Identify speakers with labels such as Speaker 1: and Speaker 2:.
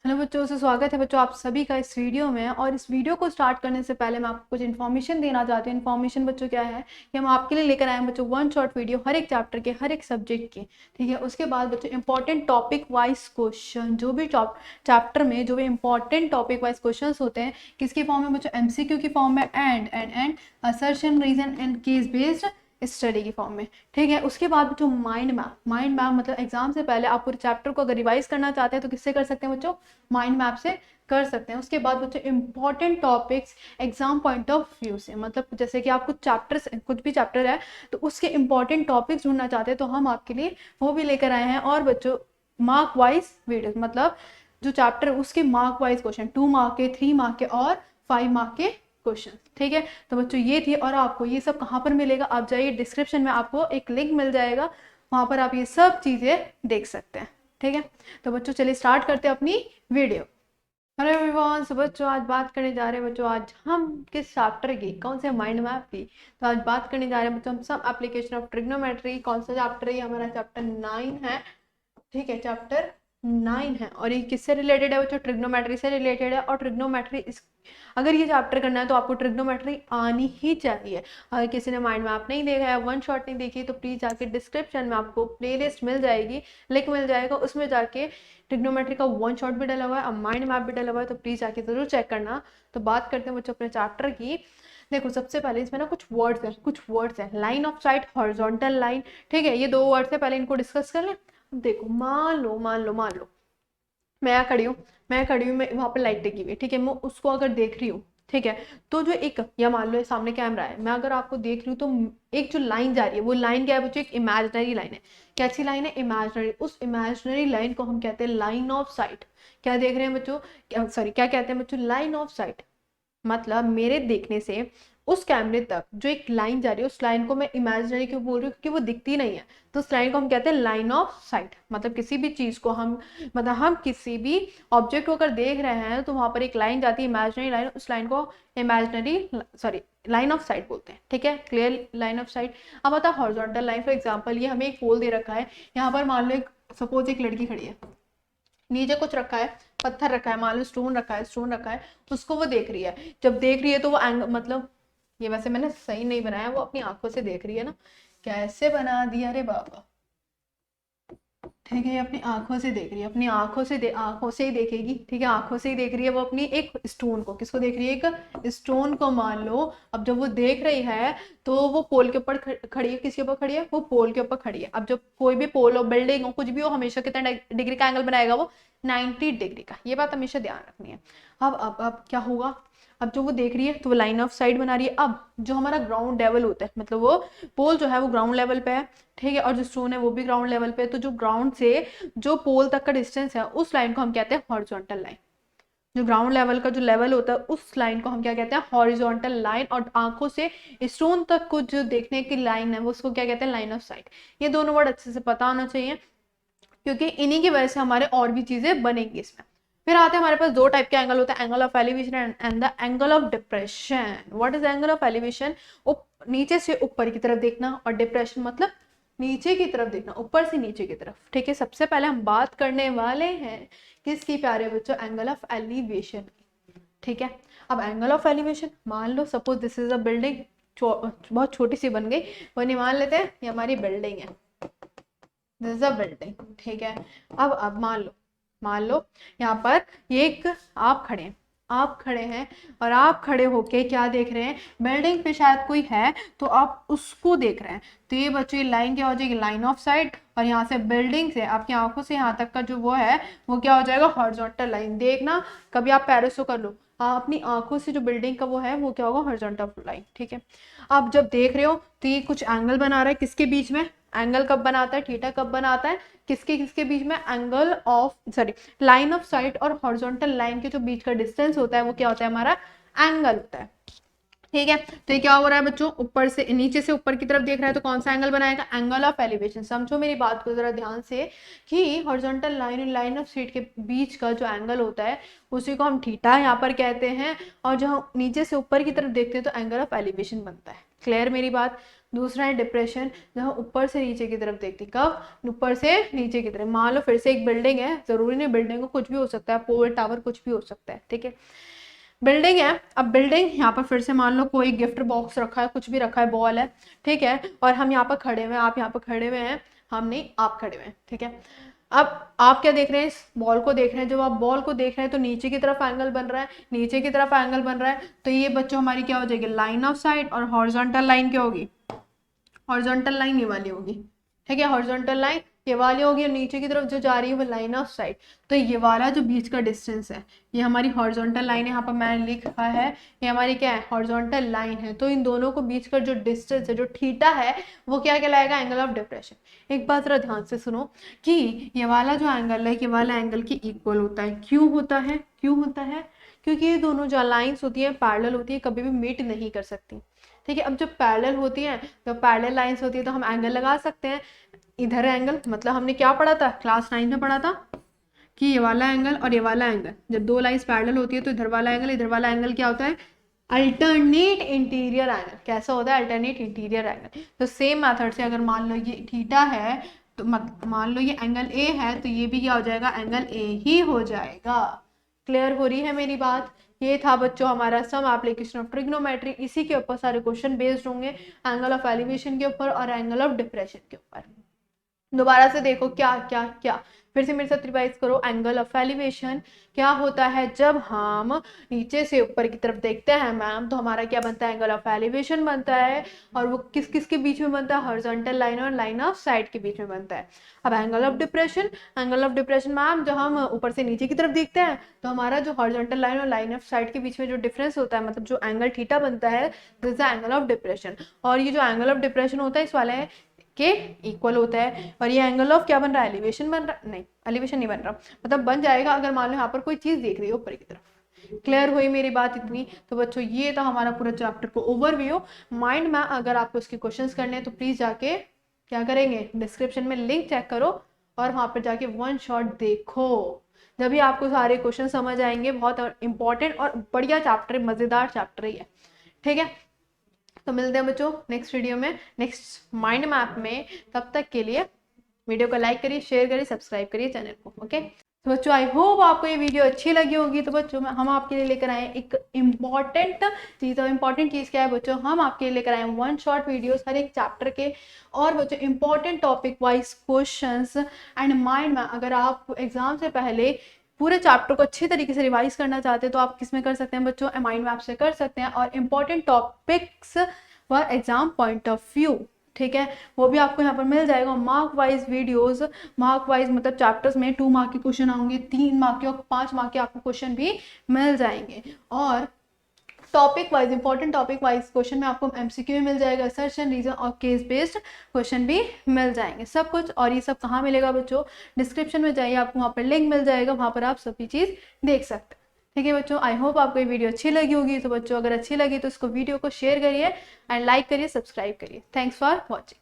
Speaker 1: Hello बच्चों से स्वागत है बच्चों आप सभी का इस वीडियो में। और इस वीडियो को स्टार्ट करने से पहले मैं आपको कुछ इन्फॉर्मेशन देना चाहती हूँ। इन्फॉर्मेशन बच्चों क्या है कि हम आपके लिए लेकर आए हैं बच्चों वन शॉट वीडियो हर एक चैप्टर के हर एक सब्जेक्ट के। ठीक है, उसके बाद बच्चों इंपॉर्टेंट टॉपिक वाइज क्वेश्चन, जो भी चैप्टर में जो भी इंपॉर्टेंट टॉपिक वाइज क्वेश्चन होते हैं किसकी फॉर्म में बच्चों, एमसीक्यू की फॉर्म में, and assertion reason and case based study की फॉर्म में। ठीक है, उसके बाद बच्चों माइंड मैप मतलब एग्जाम से पहले आप पूरे चैप्टर को अगर रिवाइज करना चाहते हैं तो किससे कर सकते हैं बच्चों, माइंड मैप से कर सकते हैं। उसके बाद बच्चों important topics exam point of view से, मतलब जैसे कि आप कुछ भी चैप्टर है तो उसके इंपॉर्टेंट टॉपिक्स ढूंढना चाहते हैं तो हम आपके लिए वो भी लेकर आए हैं। और बच्चों मार्क वाइज वीडियो, मतलब जो चैप्टर उसके मार्क वाइज क्वेश्चन, 2 मार्क के, 3 मार्क के और 5 मार्क के क्वेश्चन। ठीक है, तो बच्चों ये थी। और आपको ये सब कहाँ पर मिलेगा, आप जाइए डिस्क्रिप्शन में आपको एक लिंक मिल जाएगा, वहां पर आप ये सब चीजें देख सकते हैं। ठीक है, तो बच्चों चलिए स्टार्ट करते हैं अपनी वीडियो। हेलो एवरीवन, सो बच्चों आज बात करने जा रहे हैं बच्चों, आज हम किस चैप्टर की, कौन से माइंड मैप की। तो आज बात करने जा रहे हैं बच्चों हम सब एप्लीकेशन ऑफ ट्रिग्नोमेट्री। कौन सा चैप्टर है, हमारा चैप्टर 9 है। ठीक है, चैप्टर 9 है और ये किससे रिलेटेड है बच्चों, ट्रिग्नोमेट्री से रिलेटेड है। और ट्रिग्नोमेट्री इस अगर ये चैप्टर करना है तो आपको ट्रिग्नोमेट्री आनी ही चाहिए। अगर किसी ने माइंड मैप नहीं देखा है, वन शॉट नहीं देखी, तो प्लीज जाके डिस्क्रिप्शन में आपको प्लेलिस्ट मिल जाएगी, लिंक मिल जाएगा, उसमें जाके ट्रिग्नोमेट्री का वन शॉट भी डला हुआ है और माइंड मैप भी डला हुआ है, तो प्लीज जाके जरूर चेक करना। तो बात करते हैं बच्चों अपने चैप्टर की। देखो सबसे पहले इसमें ना कुछ वर्ड्स हैं, line of site, horizontal line. ठीक है, ये 2 वर्ड्स है, पहले इनको डिस्कस कर लें। देखो मान लो मैं खड़ी हूँ, मैं वहां पर लाइट लगी हुई है। ठीक है, मैं उसको अगर देख रही हूँ, ठीक है, तो जो एक, या मान लो सामने कैमरा है, मैं अगर आपको देख रही हूँ तो एक जो लाइन जा रही है वो लाइन क्या है बच्चों, एक इमेजिनरी लाइन है। कैसी लाइन है, इमेजिनरी। उस इमेजिनरी लाइन को हम कहते हैं लाइन ऑफ साइट। क्या देख रहे हैं बच्चों, सॉरी क्या कहते हैं बच्चों, लाइन ऑफ साइट। मतलब मेरे देखने से उस कैमरे तक जो एक लाइन जा रही है, उस लाइन को मैं इमेजिनरी क्यों बोल रही हूँ, क्योंकि वो दिखती नहीं है। तो उस लाइन को हम कहते हैं लाइन ऑफ साइट। मतलब किसी भी चीज को हम किसी भी ऑब्जेक्ट को अगर देख रहे हैं तो वहां पर एक लाइन जाती है, इमेजिनरी लाइन, उस लाइन को imaginary sorry line of site बोलते हैं। ठीक है, क्लियर, लाइन ऑफ साइट। अब आता है हॉरिजॉन्टल लाइन। फॉर एग्जाम्पल ये हमें एक पोल दे रखा है, यहाँ पर मान लो सपोज एक लड़की खड़ी है, नीचे कुछ रखा है, पत्थर रखा है, मान लो स्टोन रखा है, उसको वो देख रही है। जब देख रही है तो वो मतलब ये वैसे मैंने सही नहीं बनाया, वो अपनी आंखों से देख रही है ना, कैसे बना दिया रे बाबा। ठीक है, ये अपनी आंखों से देख रही है, अपनी आंखों से ही देखेगी। ठीक है, आंखों से ही देख रही है वो अपनी एक स्टोन को। किसको देख रही है, एक स्टोन को मान लो। अब जब वो देख रही है तो वो पोल के ऊपर खड़ी है, किसके ऊपर खड़ी है, वो पोल के ऊपर खड़ी है। अब जब कोई भी पोल हो, बिल्डिंग हो, कुछ भी हो, हमेशा कितना डिग्री का एंगल बनाएगा वो, 90 डिग्री का। ये बात हमेशा ध्यान रखनी है। अब क्या होगा, अब जो वो देख रही है तो वो लाइन ऑफ साइट बना रही है। अब जो हमारा ग्राउंड लेवल होता है, मतलब वो पोल जो है वो ग्राउंड लेवल पे है। ठीक है, और जो स्टोन है वो भी ग्राउंड लेवल पे है। तो जो ग्राउंड से जो पोल तक का डिस्टेंस है उस लाइन को हम कहते हैं हॉरिजॉन्टल लाइन। जो ग्राउंड लेवल का जो लेवल होता है उस लाइन को हम क्या कहते हैं, हॉरिजॉन्टल लाइन। और आंखों से स्टोन तक कुछ जो देखने की लाइन है वो उसको क्या कहते हैं, लाइन ऑफ साइट। ये दोनों वर्ड अच्छे से पता होना चाहिए, क्योंकि इन्हीं की वजह से हमारे और भी चीजें बनेंगी इसमें। फिर आते हैं हमारे पास 2 टाइप के एंगल होता है, angle of elevation and the angle of depression. What is angle of elevation, नीचे से ऊपर की तरफ देखना, और डिप्रेशन मतलब नीचे की तरफ देखना, ऊपर से नीचे की तरफ। ठीक है, सबसे पहले हम बात करने वाले हैं किसकी प्यारे बच्चों, एंगल ऑफ एलिवेशन की। ठीक है, अब एंगल ऑफ एलिवेशन, मान लो suppose this is a building, बहुत छोटी सी बन गई, वो मान लेते हैं ये हमारी बिल्डिंग है, दिस इज अ बिल्डिंग। ठीक है, अब मान लो यहाँ पर ये एक आप खड़े हैं और आप खड़े होके क्या देख रहे हैं, बिल्डिंग पे शायद कोई है तो आप उसको देख रहे हैं। तो ये बच्चों ये लाइन क्या हो जाएगी, लाइन ऑफ साइट। और यहाँ से बिल्डिंग से आपकी आंखों से यहाँ तक का जो वो है वो क्या हो जाएगा, हॉरिजॉन्टल लाइन। देखना कभी आप पैरों से कर लो, अपनी आंखों से जो बिल्डिंग का वो है वो क्या होगा, हॉरिजॉन्टल लाइन। ठीक है, आप जब देख रहे हो तो ये कुछ एंगल बना रहा है, किसके बीच में, एंगल कब बनाता है, थीटा कब बनाता है, किसके किसके बीच में, angle of sorry line of site और हॉरिजॉन्टल लाइन के जो बीच का डिस्टेंस होता है वो क्या होता है, हमारा एंगल होता है। ठीक है, तो ये क्या हो रहा है बच्चों, ऊपर से नीचे से ऊपर की तरफ देख रहा है तो कौन सा एंगल बनाएगा, एंगल ऑफ एलिवेशन। समझो मेरी बात को जरा ध्यान से कि हॉरिजॉन्टल लाइन और लाइन ऑफ साइट के बीच का जो एंगल होता है उसी को हम थीटा यहाँ पर कहते हैं, और जो हम नीचे से ऊपर की तरफ देखते हैं तो एंगल ऑफ एलिवेशन बनता है। क्लियर मेरी बात। दूसरा है डिप्रेशन, जहाँ ऊपर से नीचे की तरफ देखती, कब, ऊपर से नीचे की तरफ। मान लो फिर से एक बिल्डिंग है, जरूरी नहीं बिल्डिंग को, कुछ भी हो सकता है, पोल टावर कुछ भी हो सकता है, ठीक है। बिल्डिंग है, अब बिल्डिंग यहाँ पर फिर से मान लो कोई गिफ्ट बॉक्स रखा है, कुछ भी रखा है, बॉल है, ठीक है, और हम यहाँ पर खड़े हुए हैं, आप यहाँ पर खड़े हुए हैं, हम नहीं, आप खड़े हुए हैं, ठीक है। अब आप क्या देख रहे हैं, इस बॉल को देख रहे हैं, जब आप बॉल को देख रहे हैं तो नीचे की तरफ एंगल बन रहा है, नीचे की तरफ एंगल बन रहा है, तो ये बच्चों हमारी क्या हो जाएगी, लाइन ऑफ साइट, और हॉरिजॉन्टल लाइन क्या होगी, हॉरिजॉन्टल लाइन ये वाली होगी, ठीक है, हॉरिजॉन्टल लाइन ये वाली होगी, और नीचे की तरफ जो जा रही है वो लाइन ऑफ साइट। तो ये वाला जो बीच का डिस्टेंस है ये हमारी हॉरिजॉन्टल लाइन है, यहाँ पर मैंने लिखा है ये हमारी क्या है, हॉरिजॉन्टल लाइन है। तो इन दोनों को बीच का जो डिस्टेंस है, जो थीटा है, वो क्या कहलाएगा, एंगल ऑफ डिप्रेशन। एक बात जरा ध्यान से सुनो कि ये वाला जो एंगल है, ये वाला एंगल के इक्वल होता है। क्यों होता है, क्यों होता है, क्योंकि ये दोनों जो लाइन्स होती है पैरेलल होती है, कभी भी मीट नहीं कर सकती, ठीक है। अब जब पैरेलल होती है, तो पैरेलल लाइंस होती है, तो हम एंगल लगा सकते हैं। इधर एंगल, मतलब हमने क्या पढ़ा था, क्लास 9 में पढ़ा था कि ये वाला एंगल और ये वाला एंगल, जब दो लाइंस पैरेलल होती है तो इधर वाला एंगल, इधर वाला एंगल क्या होता है, अल्टरनेट इंटीरियर एंगल। कैसा होता है, अल्टरनेट इंटीरियर एंगल। तो सेम मेथड से अगर मान लो ये थीटा है, तो मान लो ये एंगल ए है, तो ये भी क्या हो जाएगा, एंगल ए ही हो जाएगा। क्लियर हो रही है मेरी बात। ये था बच्चों हमारा सम एप्लीकेशन ऑफ ट्रिग्नोमेट्री। इसी के ऊपर सारे क्वेश्चन बेस्ड होंगे, एंगल ऑफ एलिवेशन के ऊपर और एंगल ऑफ डिप्रेशन के ऊपर। दोबारा से देखो क्या क्या क्या, फिर से मेरे साथ रिवाइज करो। एंगल ऑफ एलिवेशन क्या होता है, जब हम नीचे से ऊपर की तरफ देखते हैं मैम, तो हमारा क्या बनता है, एंगल ऑफ एलिवेशन बनता है। और वो किस किस के बीच में बनता है, हॉरिजॉन्टल लाइन और लाइन ऑफ साइट के बीच में बनता है। अब angle of depression, angle of depression ma'am जब हम ऊपर से नीचे की तरफ देखते हैं, तो हमारा जो हॉरिजॉन्टल लाइन और लाइन ऑफ साइट के बीच में जो डिफरेंस होता है, मतलब जो एंगल थीटा बनता है, this is the angle of depression. और ये जो एंगल ऑफ डिप्रेशन होता है इस वाले के इक्वल होता है। और ये एंगल ऑफ क्या बन रहा है, एलिवेशन बन रहा, नहीं एलिवेशन नहीं बन रहा, मतलब बन जाएगा अगर मान लो यहाँ पर कोई चीज देख रही हो ऊपर की तरफ। क्लियर हुई मेरी बात इतनी। तो बच्चों ये था हमारा पूरा चैप्टर को ओवरव्यू। माइंड में अगर आपको इसके क्वेश्चंस करने हैं तो प्लीज जाके क्या करेंगे, डिस्क्रिप्शन में लिंक चेक करो और वहां पर जाके वन शॉट देखो, जब भी आपको सारे क्वेश्चन समझ आएंगे। बहुत इंपॉर्टेंट और बढ़िया चैप्टर, मजेदार चैप्टर ही है, ठीक है। तो मिलते हैं बच्चों नेक्स्ट वीडियो में, नेक्स्ट माइंड मैप में। तब तक के लिए वीडियो को लाइक करिए, शेयर करिए, सब्सक्राइब करिए चैनल को, ओके। तो बच्चों आई होप आपको ये वीडियो अच्छी लगी होगी। तो बच्चों हम आपके लिए लेकर आए एक इम्पॉर्टेंट चीज़, और इम्पॉर्टेंट चीज़ क्या है बच्चों, हम आपके लिए लेकर आए वन शॉट वीडियोस हर एक चैप्टर के, और बच्चों important topic wise questions and mind में। अगर आप एग्जाम से पहले पूरे चैप्टर को अच्छे तरीके से रिवाइज करना चाहते हैं तो आप किस में कर सकते हैं बच्चों, माइंड मैप से कर सकते हैं। और important topics for exam point of view, ठीक है, वो भी आपको यहाँ पर मिल जाएगा। Mark wise videos, mark wise मतलब चैप्टर्स में 2 मार्क के क्वेश्चन आएंगे, 3 मार्क के और 5 मार्क के आपको क्वेश्चन भी मिल जाएंगे। और topic wise, important topic wise question में आपको एमसीक्यू भी मिल जाएगा, सर्च रीजन और केस बेस्ड क्वेश्चन भी मिल जाएंगे, सब कुछ। और ये सब कहाँ मिलेगा बच्चों, डिस्क्रिप्शन में जाइए, आपको वहाँ पर लिंक मिल जाएगा, वहाँ पर आप सभी चीज़ देख सकते हैं, ठीक है बच्चों। आई होप आपको ये वीडियो अच्छी लगी होगी। तो बच्चों अगर अच्छी लगी तो इसको वीडियो को शेयर करिए एंड लाइक करिए, सब्सक्राइब करिए। Thanks for watching.